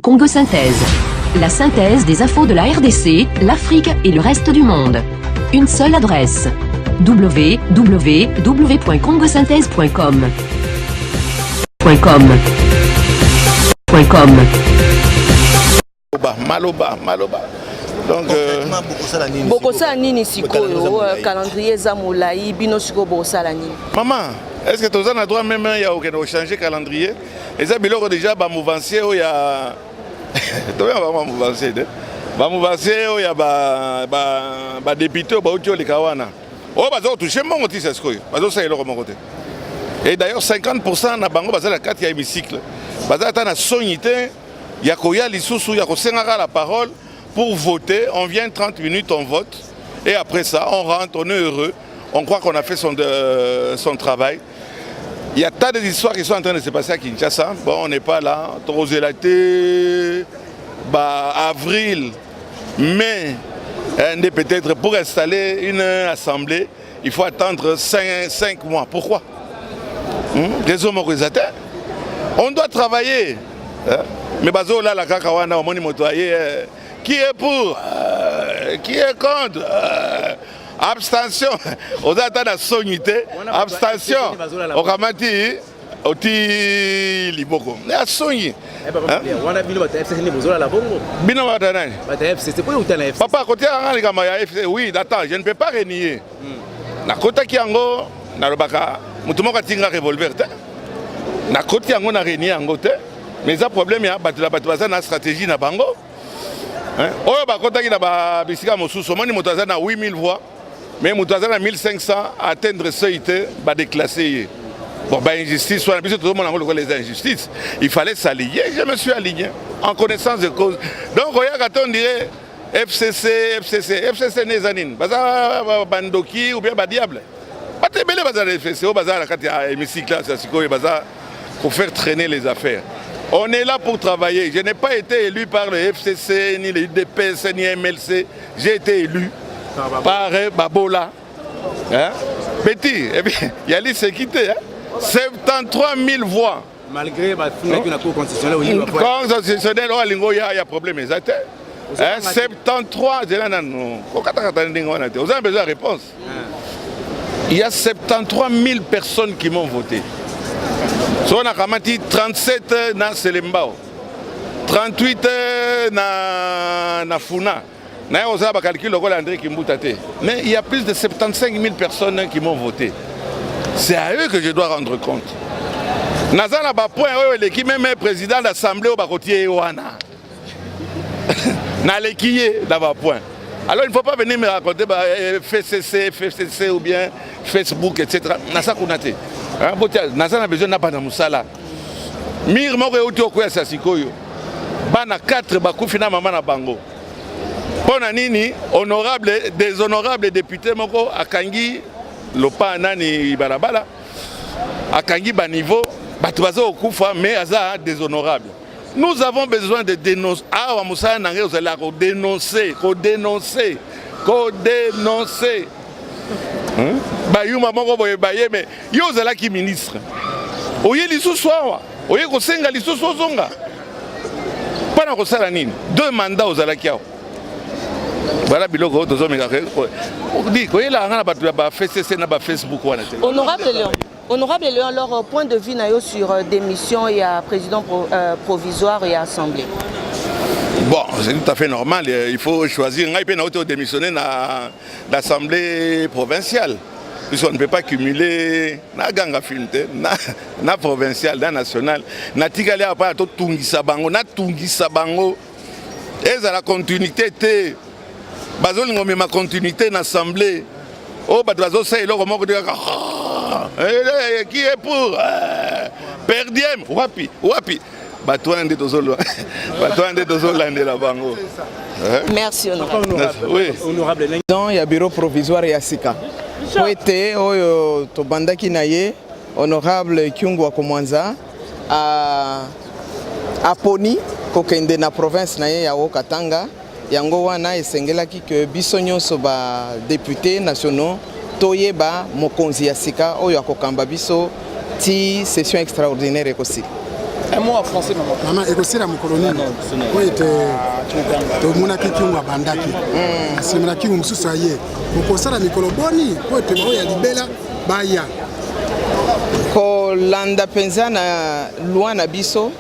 Congo Synthèse. La synthèse des infos de la RDC, l'Afrique et le reste du monde. Une seule adresse. www.congosynthèse.com. Maloba. Donc Bokosa nini sikoyo calendrier za molai bino siko bokosa la nini. Maman, est-ce que tu as le droit même il y a aucun changer calendrier? Et ça biloko déjà ba mouvancier il y a tu vois ba mouvancier ba mouvancier il y a ba député ba utio le kawana. Oh bazo toucher mon petit c'est quoi? Bazo ça eloko mon côté. Et d'ailleurs 50% na bango baza la 4 ya hémicycle. Baza ta na sonité ya koya lisusu ya kosenga la parole. Pour voter, on vient 30 minutes, on vote. Et après ça, on rentre, on est heureux. On croit qu'on a fait son travail. Il y a tas d'histoires qui sont en train de se passer à Kinshasa. Bon, on n'est pas là. Torozelaté, avril, mai, peut-être pour installer une assemblée, il faut attendre 5 mois. Pourquoi? Des hommes organisateurs. On doit travailler. Mais bazo là, la kakawana, on m'a qui est pour? Qui est contre? Abstention. On attend la sonité. Abstention. On ramati. Oti liboko. La sonyi. Papa, côté oui, attends, je ne peux pas renier. Na côté qui ango, na robaka, mutumo katinga revolver. Na côté ango na renier ango te. Mais ça problème ya batula na stratégie na bango. Oyo bakotaki na ba bisika mosusu moni moto aza na 8000 voix mais moto aza na 1500 atteindre seuil te ba déclasser. Bon ba injustice soit biso tout le monde ngolo les injustices. Il fallait s'allier, je me suis aligné en connaissance de cause. Donc oya katon dirait FCC nezanine. Baza bandoki ou bien ba diable. Ba tebele baza FCC o baza la kati ya hémicycle ça sikoyo baza pour faire traîner les affaires. On est là pour travailler. Je n'ai pas été élu par le FCC, ni le UDPS, ni MLC. J'ai été élu par Babola. Petit, et puis il y a l'insécurité. 73 000 voix. Malgré la Cour constitutionnelle, il y a problème. 73, vous avez besoin de réponse. Il y a 73 000 personnes qui m'ont voté. On a 37 na Selembao, 38 na Funa. Mais il y a plus de 75 000 personnes qui m'ont voté. C'est à eux que je dois rendre compte. Nazana Bapoint, qui même président de l'Assemblée au Bakotier Wana. Nalekiye d'Abapoint. Alors il ne faut pas venir me raconter FCC ou bien Facebook, etc. Nasa Kunate. Nazana besoin n'a pas de moussala. Mir moko euti okoya sasikoyo. Bana 4 bakufina mama na bango. Pona nini honorable déshonorable député moko akangi lopa nani balabala. Akangi ba niveau batu bazo okufa mais aza déshonorable. Nous avons besoin de dénoncer. Ah wa moussala nangé ozala ko dénoncer. Bayuma moko boye baye mais yo zala ki ministre. Oye lisusu awa, oye ko senga lisusu ozonga. Pana ko sala nini? 2 mandats ozala ki awa. Voilà biloko tozo mekake. Di ko yela ngana batu ba FCC na ba Facebook wana te. Honorable Léon, leur point de vue sur démission et à président provisoire et assemblée. Bon, c'est tout à fait normal. Il faut choisir. On peut démissionner dans l'Assemblée provinciale. Puisqu'on ne peut pas cumuler na ganga filte, na provincial, na national. Na tigale à part tout tungisa bango, na tungisa bango. Et la continuité te. Bazol ngomé ma continuité na assemblée. Oh bazo ça il comment dire qui est pour perdiem wapi. Merci honorable. Oui. Honorable il y a bureau provisoire et Sika. Poete oyo to bandaki naye honorable Kyungu Akomwanza a Poni kokende na province naye ya Okatanga yango wana esengelaki que biso nyonso ba députés nationaux toyeba mokonzi ya Sika oyo akokamba biso ti session extraordinaire ekosi. Un mot en français, maman. Maman, et aussi la colonie. Oui, tu as dit que tu as bandaki. C'est mon acquis, on se soye. Pour que ça, la Mikoloboni, pour te voir, il y a des belles baya. Kolanda penza na loi na biso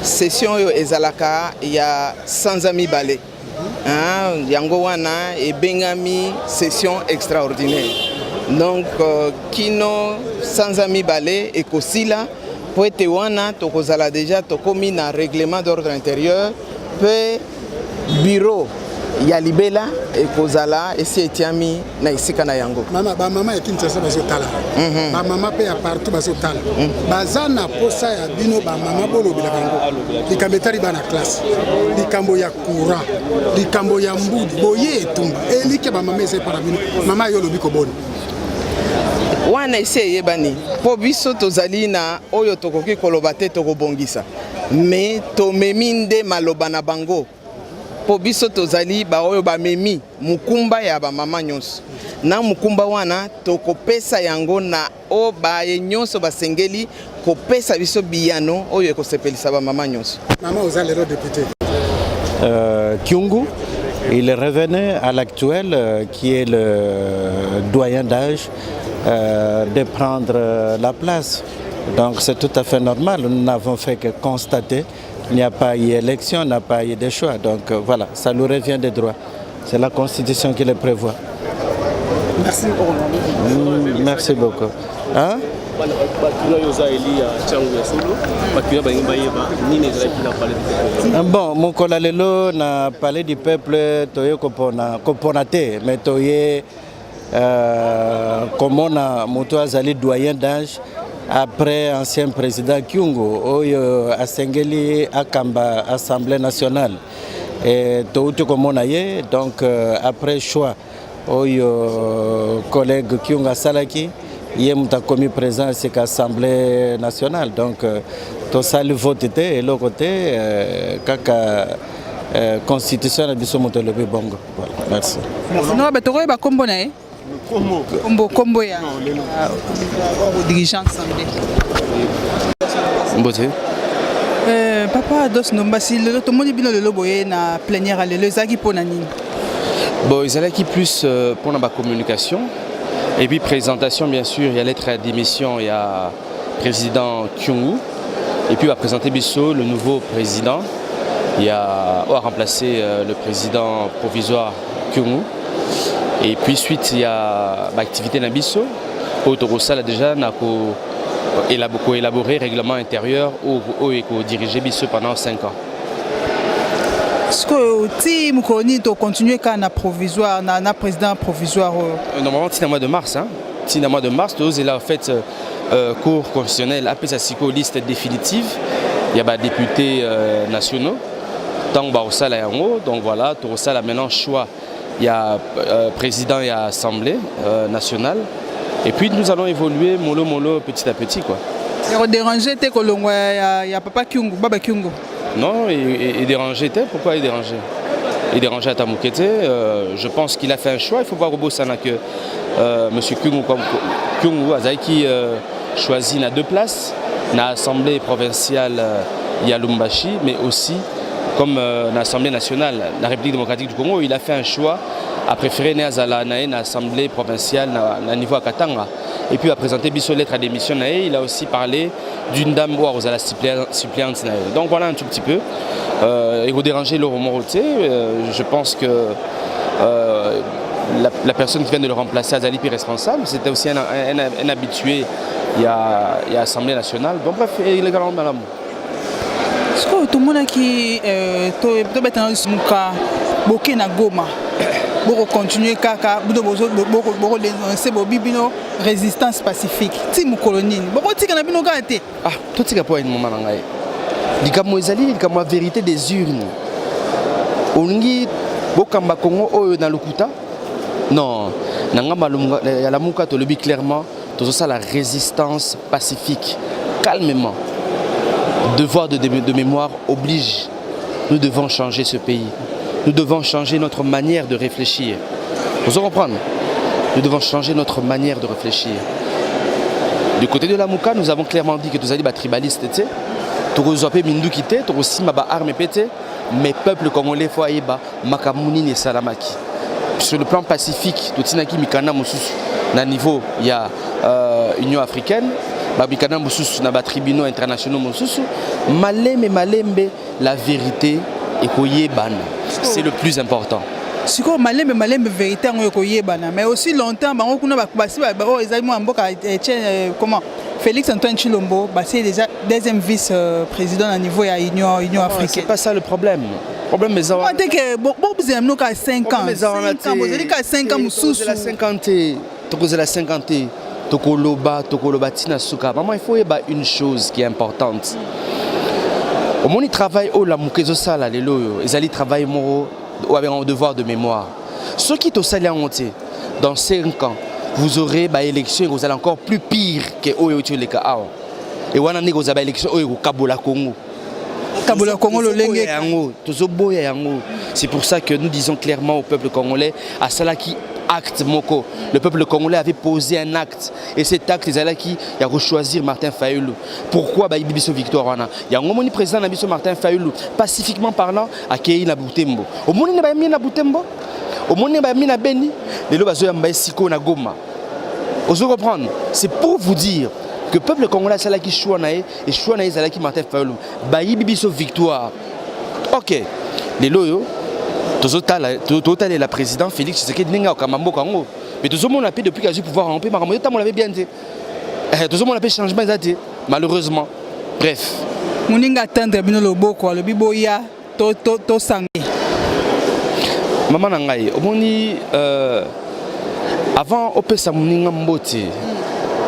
session yo ezalaka ya sanza mibale. Yango wana ebengami session extraordinaire. Donc kino sanza mibale ekosila po ete wana tokozala déjà tokomi na règlement d'ordre intérieur pe bureau ya libela ekozala esi etiami na esika na yango. Mama ba mama ya Kinshasa bazotala. Ba mama pe ya partout bazotala. Bazana posa ya bino ba mama bolo bila kango. Likambetari bana classe. Likambo ya courant. Likambo ya mbudi boye etumba. Elike ba mama ese para bino. Mama yo lobiko boni. Wana esi eyebani po biso tozali na oyo tokoki koloba te tokobongisa me tomemi nde maloba na bango po biso tozali ba oyo bamemi mukumba ya ba mama nyonso na mukumba wana tokopesa yango na o ba nyonso basengeli kopesa biso biyano oyo ekosepelisa ba mama nyonso. Mama ozali le député Kyungu, il revenait à l'actuel qui est le doyen d'âge de prendre la place. Donc c'est tout à fait normal. Nous n'avons fait que constater qu'il n'y a pas eu élection, il n'y a pas eu de choix. Donc voilà, ça nous revient des droits. C'est la Constitution qui le prévoit. Merci. Merci beaucoup. Hein? Bon, mon collègue n'a parlé du peuple toye koponate, mais toye comme on a moto azali doyen d'âge après ancien président Kyungu oyo asengeli akamba Assemblée nationale et tout comme on a eu donc après choix oyo collègue Kyungu Salaki il a commis présent à l'Assemblée nationale. Donc, tout ça, le vote était et l'autre côté, la constitution a dit que le bongo. Merci. Non, mais tu as combo combo ya dirigeant assemblée. Papa dos nombasi le to moni bino le loboye na plénière le zaki pona nini. Bon, ils allaient qui plus pour la communication. Et puis présentation, bien sûr, il y a lettre à démission, il y a président Kyungu. Et puis on va présenter Bisso, le nouveau président. Il y a on va remplacer le président provisoire Kyungu. Et puis suite, il y a l'activité dans Bisso. Autorossal a déjà élaboré règlement intérieur où il a dirigé Bisso pendant 5 ans. Est-ce que si vous continuez à être provisoire, na président provisoire? Normalement, c'est le mois de mars. C'est le mois de mars, nous avons fait cours constitutionnel après sa liste définitive. Il y a des députés nationaux. Donc voilà, tout ça a maintenant choix. Il y a président et assemblée nationale. Et puis nous allons évoluer mollo petit à petit quoi. Et déranger t'es que il y a papa Kyungu, baba Kyungu. Non, il dérangeait. Pourquoi il dérangeait? Il dérangeait à Tamukete. Je pense qu'il a fait un choix. Il faut voir au bout ça que M. Kyungu Azaiki choisit à 2 places. Dans l'Assemblée provinciale Yalumbashi, mais aussi comme l'Assemblée nationale, la République démocratique du Congo, il a fait un choix à préférer l'Assemblée provinciale à niveau à Katanga. Et puis à présenter Bisso lettre à démission, il a aussi parlé d'une dame aux à la suppléante. Donc voilà un tout petit peu. Il faut déranger le Romoroté. Je pense que la personne qui vient de le remplacer, Azali, est responsable. C'était aussi un habitué il y a l'Assemblée nationale. Donc bref, il est galant dans l'amour. Est-ce que tout le monde qui est na Goma pour continuer kaka pour dénoncer bobino résistance pacifique ti mukoloni boko tika na bino gate ah to tika po une moment ngai likamo ezali likamo vérité des urnes olingi bokamba Congo oyo na lokuta non nanga malunga ya la muka to lebi clairement tout ça la résistance pacifique calmement. Devoir de mémoire oblige. Nous devons changer ce pays. Nous devons changer notre manière de réfléchir. Vous comprenez? Nous devons changer notre manière de réfléchir. Du côté de la Mouka, nous avons clairement dit que nous allions être tribalistes. tokozopé mindu kité tokosima ba arme pété mais peuple congolais faut ayeba makamuni ne salamaki sur le plan pacifique totinaki mikana mosusu na niveau ya Union africaine ba mikana mosusu na ba tribunaux internationaux mosusu malembe la vérité ekoyebana c'est le plus important. Siko malembe vérité ngo ekoyebana mais aussi longtemps bango kuna bakubasi ba ezali mo mboka comment Félix Antoine Tshilombo, c'est déjà deuxième vice-président à niveau de l'Union africaine. C'est pas ça le problème. Le problème est que vous avez 5 ans. Vous avez 5 ans, vous la 50, la 50, Tokoloba, Tina Souka. Maman, il faut y avoir une chose qui est importante. Au moment où ils travaillent, la Moukezo Sala, ils travaillent avec un devoir de mémoire. Ceux qui sont salés en dans 5 ans, vous aurez des élections et vous allez encore plus pire que les cas. Et vous avez des élections au Kabola Congo. Kabola Congo, c'est pour ça que nous disons clairement au peuple congolais, à cela qui acte Moko. Le peuple congolais avait posé un acte. Et cet acte, c'est là qui a choisi Martin Fayulu. Pourquoi Bibiso Victoire? Il y a un moment président Martin Fayulu, pacifiquement parlant, à Kei Nabutembo. Au moment où il y a Nabutembo, au moment où il y a Beni, les lois Siko na Goma. Vous comprendre? C'est pour vous dire que le peuple congolais c'est là qui chouanae et chouanae c'est là qui Martin Fayulu. Bayi Bibiso Victoire. Ok. Les loyaux, total la président Félix Tshisekedi n'enga Kamambo Kango. Mais tout le monde a pu depuis qu'il a eu pouvoir en paix. Tout le monde l'avait bien dit. Tout le monde a pu changement malheureusement. Bref. Moninga attendre bino loboko le biboya to sangé. Maman Nangaï, avant de faire Moninga Mbote,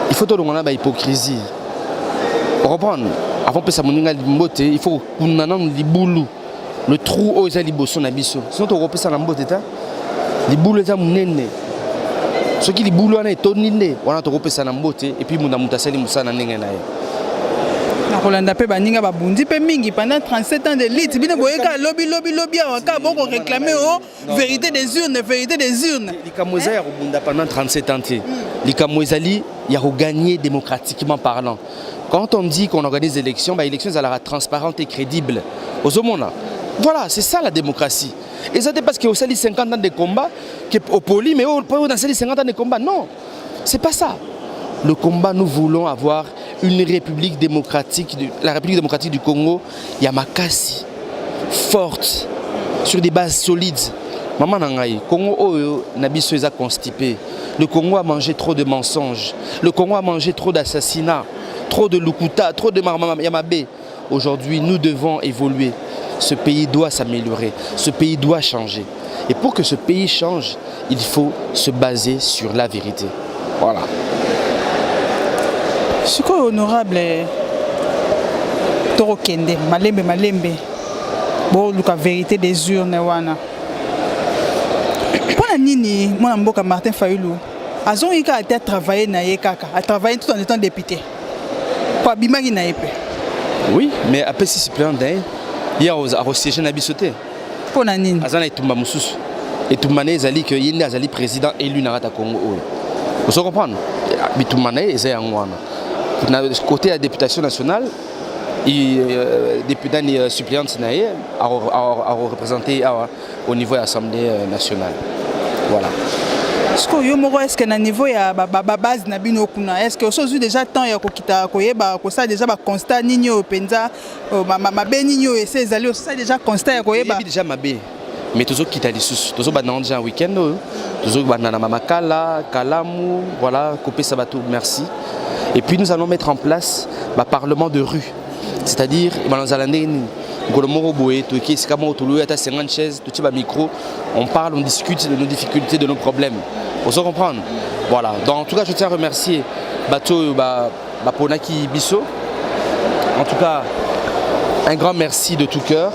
il faut que l'on ait hypocrisie. Reprendre. Avant de faire Moninga Mbote, il faut qu'on ait des boulous. Le trou où ils ont les bossos n'abisso. Sinon, tu repères ça dans Mbote. Les boulous sont nene. Ceux qui les boulous sont tonine. On a repéré ça dans Mbote et puis on a monté ça dans Nengena. Pendant 37 ans de lutte, lobby, on réclamé vérité des urnes. Pendant 37 ans, les Kamoisali, il y a gagné démocratiquement parlant. Quand on dit qu'on organise des élections, les élections sont transparentes et crédibles. Voilà, c'est ça la démocratie. Et ça c'est parce qu'il y a aussi 50 ans de combat, au poli, mais pas dans ces 50 ans de combat. Non, c'est pas ça. Le combat, nous voulons avoir une république démocratique, la République démocratique du Congo, Yamakasi, forte, sur des bases solides. Maman Nangaï, Congo Nabiso est constipé. Le Congo a mangé trop de mensonges. Le Congo a mangé trop d'assassinats, trop de Lukuta, trop de Yamabe. Aujourd'hui, nous devons évoluer. Ce pays doit s'améliorer. Ce pays doit changer. Et pour que ce pays change, il faut se baser sur la vérité. Voilà. Ce qui est honorable, Toro Kende, Malembe, bon, la vérité des urnes. Pour la Nini, mon amboka Martin Fayulu, a travaillé a travaillé tout en étant député. Pour Bimagi Naïpe. Oui, mais après si c'est plein d'ailleurs, il y a un siège à Bissoté. Pour la Nini. Azana et Toumba Moussous. Et Toumane Zali, que Yéné Azali président élu Narata Congo. Vous comprenez? Toumane est un côté de la députation nationale, député suppléant a représenté au niveau de l'Assemblée nationale. Voilà. Est-ce que au niveau de la base, est-ce que vous avez déjà temps de déjà constat Nino Penza, Nino et ses alliés, ça déjà constat déjà Mabé. Mais toujours quitter les sous, toujours déjà un week-end, toujours Makala, Kalamu, voilà, couper Sabato, merci. Et puis nous allons mettre en place un parlement de rue. C'est-à-dire, on parle, on discute de nos difficultés, de nos problèmes. Vous comprenez? Voilà. Donc, en tout cas, je tiens à remercier Bato Ponaki Bisso. En tout cas, un grand merci de tout cœur.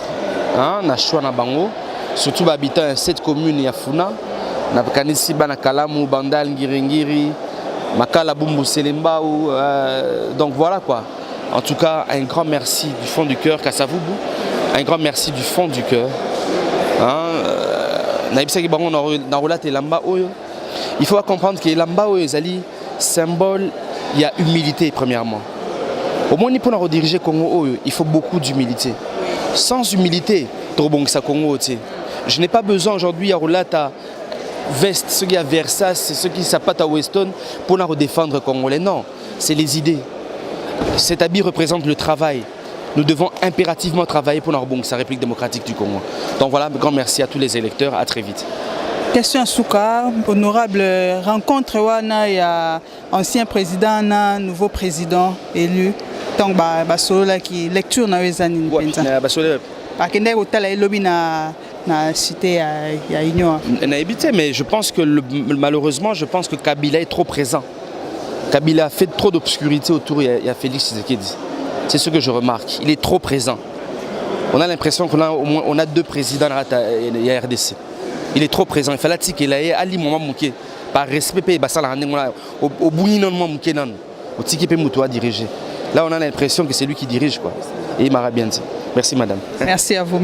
Nashua Nabango. Surtout habitant cette commune Yafuna. Nakanisi Banakalamu, Bandal, Ngirengiri. Makala Bumbu Selemba, donc voilà quoi. En tout cas, un grand merci du fond du cœur, Kassavubu. Un grand merci du fond du cœur. Il faut comprendre que Lamba Zali, symbole, il y a humilité premièrement. Au moins, pour rediriger le Congo, il faut beaucoup d'humilité. Sans humilité, Congo, je n'ai pas besoin aujourd'hui à Rolata, Veste, ceux qui à Versace, ceux qui s'appatent à Weston pour défendre le Congolais. Non, c'est les idées. Cet habit représente le travail. Nous devons impérativement travailler pour la République démocratique du Congo. Donc voilà, grand merci à tous les électeurs. À très vite. Question à Souka, honorable rencontre, il y a ancien président, nouveau président élu. Donc, qui lecture na wezani na cité à Union. Mais je pense que malheureusement, je pense que Kabila est trop présent. Kabila a fait trop d'obscurité autour, il y a Félix Tshisekedi. C'est ce que je remarque. Il est trop présent. On a l'impression qu'on a deux présidents à la RDC. Il est trop présent. Il fallait qu'il ait Ali Mouama Mouké. Par respect, au bout de Mouké, au Tiki Moutoua diriger. Là, on a l'impression que c'est lui qui dirige, quoi. Et il m'a bien dit. Merci, madame. Merci à vous.